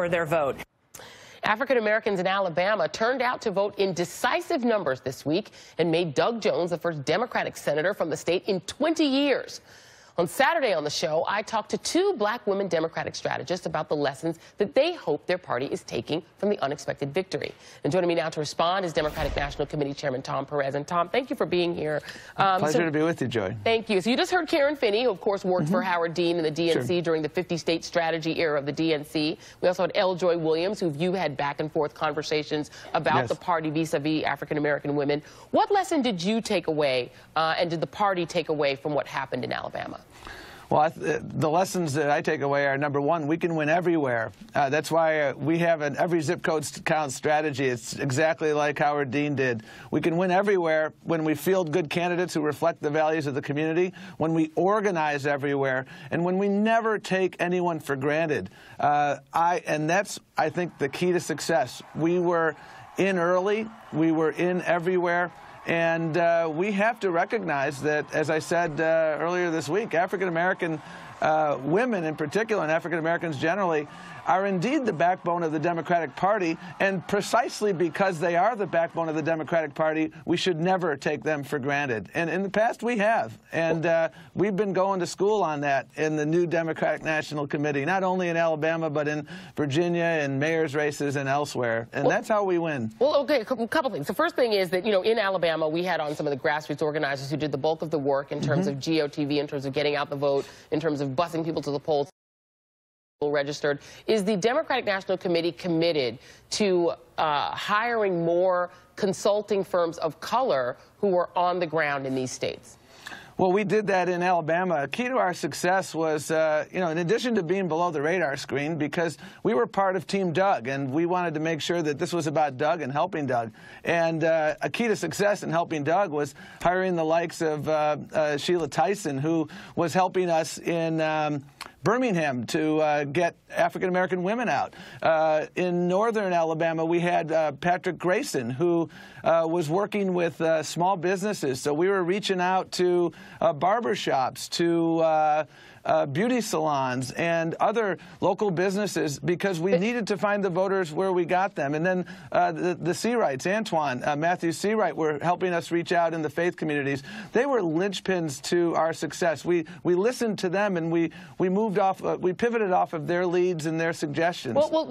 for their vote. African Americans in Alabama turned out to vote in decisive numbers this week and made Doug Jones the first Democratic senator from the state in 20 years. On Saturday on the show, I talked to two black women Democratic strategists about the lessons that they hope their party is taking from the unexpected victory. And joining me now to respond is Democratic National Committee Chairman Tom Perez. And Tom, thank you for being here. Pleasure to be with you, Joy. Thank you. So you just heard Karen Finney, who of course worked for Howard Dean in the DNC during the 50-state strategy era of the DNC. We also had L. Joy Williams, who you had back and forth conversations about the party vis-a-vis African-American women. What lesson did you take away and did the party take away from what happened in Alabama? Well, the lessons that I take away are, number one, we can win everywhere. That's why we have an every zip code counts strategy. It's exactly like Howard Dean did. We can win everywhere when we field good candidates who reflect the values of the community, when we organize everywhere, and when we never take anyone for granted. And that's, I think, the key to success. We were in early. We were in everywhere. And we have to recognize that, as I said earlier this week, African-American women in particular, and African-Americans generally, are indeed the backbone of the Democratic Party. And precisely because they are the backbone of the Democratic Party, we should never take them for granted. And in the past, we have. And we've been going to school on that in the new Democratic National Committee, not only in Alabama, but in Virginia and mayor's races and elsewhere. And that's how we win. Well, okay, a couple things. The first thing is that, you know, in Alabama, we had on some of the grassroots organizers who did the bulk of the work in terms of GOTV, in terms of getting out the vote, in terms of busing people to the polls. Registered. Is the Democratic National Committee committed to hiring more consulting firms of color who are on the ground in these states? Well, we did that in Alabama. Key to our success was, you know, in addition to being below the radar screen, because we were part of Team Doug, and we wanted to make sure that this was about Doug and helping Doug. And a key to success in helping Doug was hiring the likes of Sheila Tyson, who was helping us in Birmingham to get African-American women out. In northern Alabama, we had Patrick Grayson, who was working with small businesses. So we were reaching out to barbershops, to beauty salons, and other local businesses because we needed to find the voters where we got them. And then the Seawrights, Matthew Seawright, were helping us reach out in the faith communities. They were linchpins to our success. We listened to them, and we moved off, we pivoted off of their leads and their suggestions. Well,